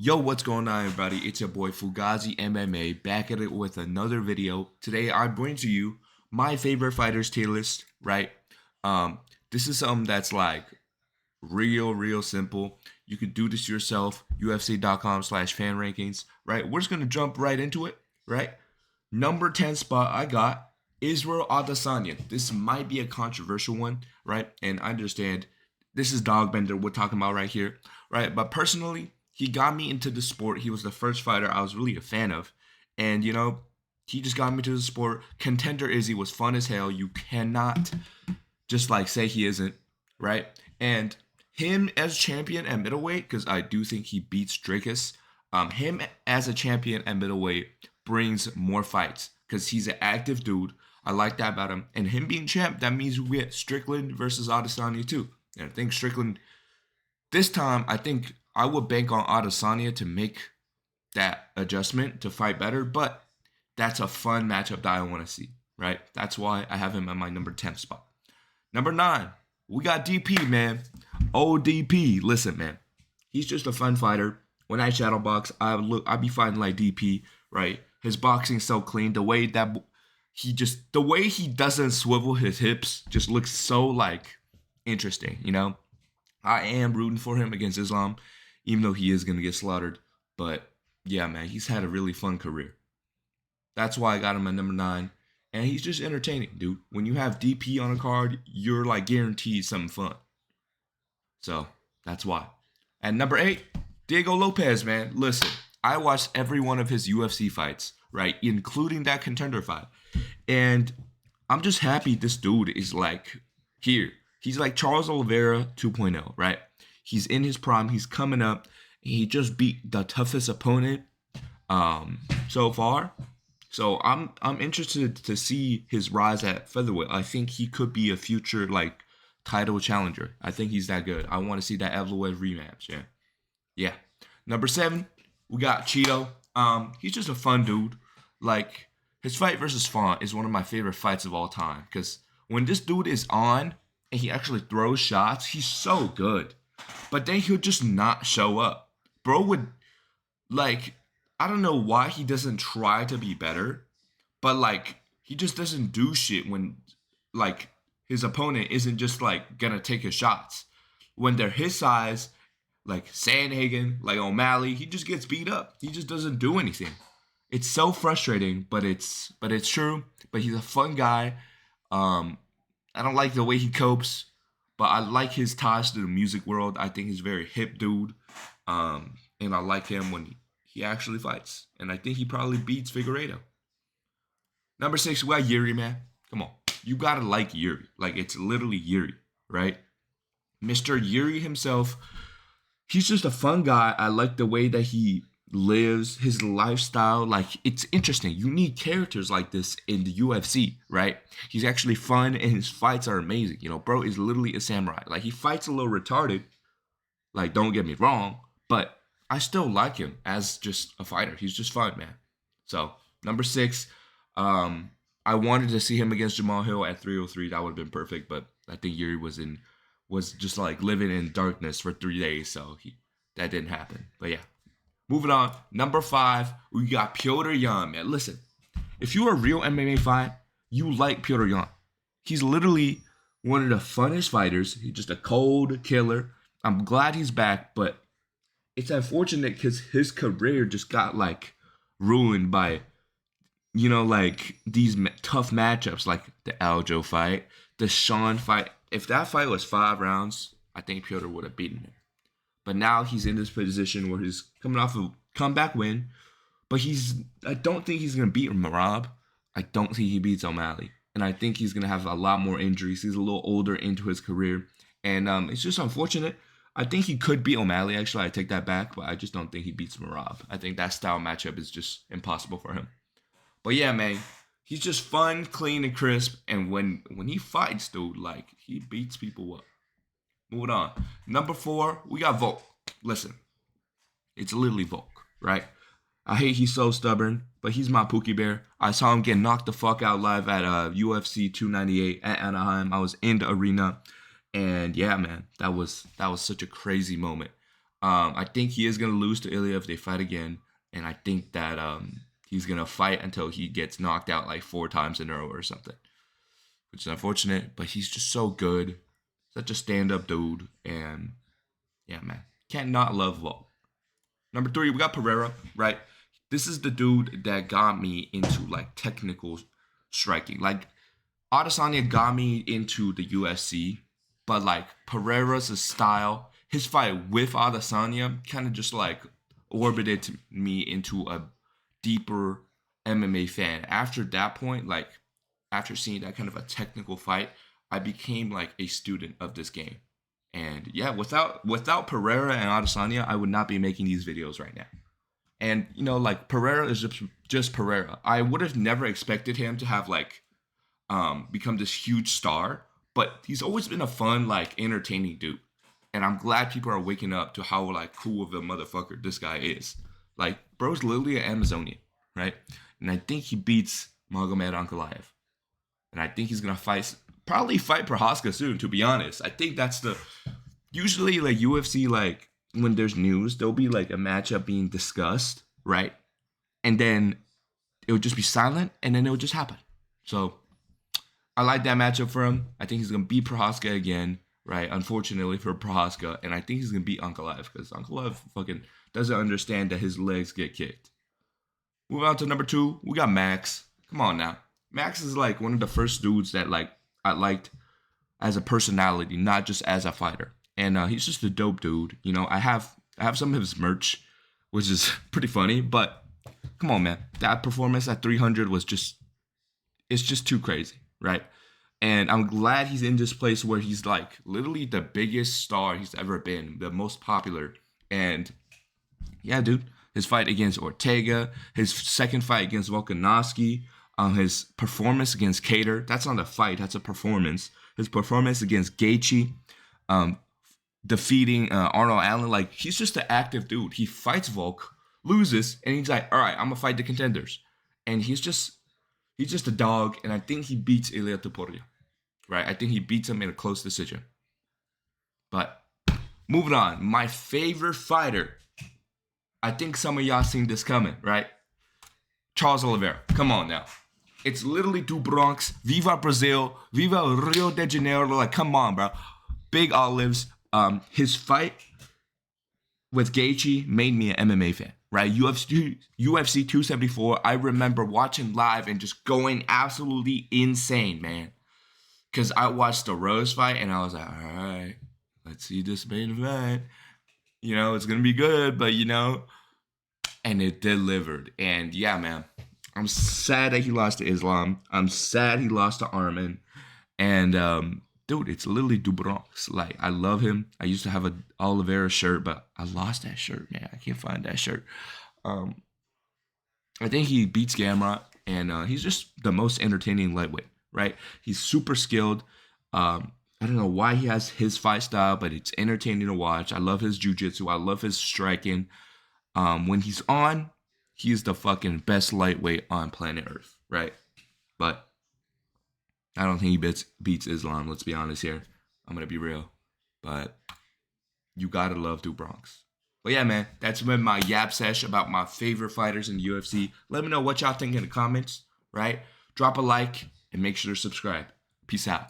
Yo, what's going on, everybody? It's your boy Fugazi MMA back at it with another video. Today, I bring to you my favorite fighters tier list. Right? Um, this is something that's like real simple. You could do this yourself. UFC.com/fan rankings. Right? We're just gonna jump right into it. Right? Number 10 spot I got Israel Adesanya. This might be a controversial one, right? And I understand this is Dogbender we're talking about right here, right? But personally, he got me into the sport. He was the first fighter I was really a fan of. And, he just got me to the sport. Contender Izzy was fun as hell. You cannot just like say he isn't, right? And him as champion at middleweight, because I do think he beats Drakus. Him as a champion at middleweight brings more fights because he's an active dude. I like that about him. And him being champ, that means we get Strickland versus Adesanya too. And I think Strickland, this time, I think I would bank on Adesanya to make that adjustment to fight better. But that's a fun matchup that I want to see, right? That's why I have him at my number 10 spot. Number 9, we got DP, man. ODP. Listen, man. He's just a fun fighter. When I shadow box, I be fighting like DP, right? His boxing's so clean. The way he doesn't swivel his hips just looks so like interesting, I am rooting for him against Islam, even though he is gonna get slaughtered. But yeah, man, he's had a really fun career. That's why I got him at number 9. And he's just entertaining, dude. When you have DP on a card, you're like guaranteed something fun. So that's why. At number 8, Diego Lopez, man. Listen, I watched every one of his UFC fights, right? Including that contender fight. And I'm just happy this dude is like here. He's like Charles Oliveira 2.0, right? He's in his prime. He's coming up. He just beat the toughest opponent so far. So I'm interested to see his rise at featherweight. I think he could be a future like title challenger. I think he's that good. I want to see that Evloev rematch. Yeah. Number 7, we got Cheeto. He's just a fun dude. Like his fight versus Font is one of my favorite fights of all time. Because when this dude is on and he actually throws shots, he's so good. But then he'll just not show up. Bro would like, I don't know why he doesn't try to be better, but like he just doesn't do shit when like his opponent isn't just like gonna take his shots. When they're his size, like Sandhagen, like O'Malley, he just gets beat up. He just doesn't do anything. It's so frustrating, but it's true. But he's a fun guy. I don't like the way he copes, but I like his ties to the music world. I think he's a very hip dude. And I like him when he actually fights. And I think he probably beats Figueiredo. Number 6, we got Yuri, man. Come on. You gotta like Yuri. Like, it's literally Yuri, right? Mr. Yuri himself, he's just a fun guy. I like the way that he lives, his lifestyle. Like, it's interesting. You need characters like this in the UFC, right? He's actually fun, and his fights are amazing. Bro is literally a samurai. Like, he fights a little retarded. Like, don't get me wrong, but I still like him as just a fighter. He's just fun, man. So, number 6, I wanted to see him against Jamal Hill at 303. That would have been perfect, but I think Yuri was just like living in darkness for 3 days, so that didn't happen. But yeah, moving on. Number 5, we got Petr Yan, man. Listen, if you're a real MMA fan, you like Petr Yan. He's literally one of the funnest fighters. He's just a cold killer. I'm glad he's back, but it's unfortunate because his career just got like ruined by, like these tough matchups, like the Aljo fight, the Sean fight. If that fight was 5 rounds, I think Petr would have beaten him. But now he's in this position where he's coming off a comeback win, but I don't think he's going to beat Marab. I don't think he beats O'Malley. And I think he's going to have a lot more injuries. He's a little older into his career. And it's just unfortunate. I think he could beat O'Malley, actually. I take that back, but I just don't think he beats Marab. I think that style matchup is just impossible for him. But yeah, man, he's just fun, clean, and crisp. And when he fights, dude, like, he beats people up. Moving on. Number 4, we got Volk. Listen, it's literally Volk, right? I hate he's so stubborn, but he's my Pookie Bear. I saw him get knocked the fuck out live at UFC 298 at Anaheim. I was in the arena. And yeah, man, that was such a crazy moment. I think he is gonna lose to Ilya if they fight again, and I think that he's gonna fight until he gets knocked out like 4 times in a row or something, which is unfortunate. But he's just so good, such a stand-up dude, and yeah, man, can't not love Volk. Number 3, we got Pereira, right? This is the dude that got me into like technical striking. Like Adesanya got me into the UFC, but like Pereira's style, his fight with Adesanya kind of just like orbited me into a deeper MMA fan. After that point, like after seeing that kind of a technical fight, I became like a student of this game. And yeah, without Pereira and Adesanya, I would not be making these videos right now. And you know, like Pereira is just Pereira. I would have never expected him to have like become this huge star, but he's always been a fun, like entertaining dude. And I'm glad people are waking up to how like cool of a motherfucker this guy is. Like, bro's literally an Amazonian, right? And I think he beats Magomed Ankalaev. And I think he's gonna probably fight Prohaska soon, to be honest. I think that's usually like UFC, like when there's news, there'll be like a matchup being discussed, right? And then it would just be silent, and then it would just happen. So I like that matchup for him. I think he's gonna beat Prohaska again, right? Unfortunately for Prohaska, and I think he's gonna beat Ankalaev because Ankalaev fucking doesn't understand that his legs get kicked. Moving on to number 2, we got Max. Come on now. Max is like one of the first dudes that like I liked as a personality, not just as a fighter. And he's just a dope dude. You know, I have some of his merch, which is pretty funny. But come on, man, that performance at 300 was it's just too crazy, right? And I'm glad he's in this place where he's like literally the biggest star he's ever been, the most popular. And yeah, dude, his fight against Ortega, his second fight against Volkanovski, his performance against Cater, that's not a fight, that's a performance. His performance against Gaethje, defeating Arnold Allen, like he's just an active dude. He fights Volk, loses, and he's like, all right, I'm gonna fight the contenders. And he's just a dog, and I think he beats Ilia Topuria, right? I think he beats him in a close decision. But moving on, my favorite fighter. I think some of y'all seen this coming, right? Charles Oliveira. Come on now. It's literally do Bronx. Viva Brazil. Viva Rio de Janeiro. Like, come on, bro. Big Olives. His fight with Gaethje made me an MMA fan, right? UFC 274. I remember watching live and just going absolutely insane, man. Because I watched the Rose fight and I was like, all right, let's see this main event. You know, it's going to be good, but you know, and it delivered. And yeah, man, I'm sad that he lost to Islam. I'm sad he lost to Armin. And dude, it's literally Du Bronx. Like, I love him. I used to have a Oliveira shirt, but I lost that shirt, man. I can't find that shirt. I think he beats Gamrot, and he's just the most entertaining lightweight, right? He's super skilled. I don't know why he has his fight style, but it's entertaining to watch. I love his jiu-jitsu. I love his striking. When he's on, he's the fucking best lightweight on planet Earth, right? But I don't think he beats Islam, let's be honest here. I'm going to be real. But you got to love Du Bronx. But yeah, man, that's been my yap sesh about my favorite fighters in the UFC. Let me know what y'all think in the comments, right? Drop a like and make sure to subscribe. Peace out.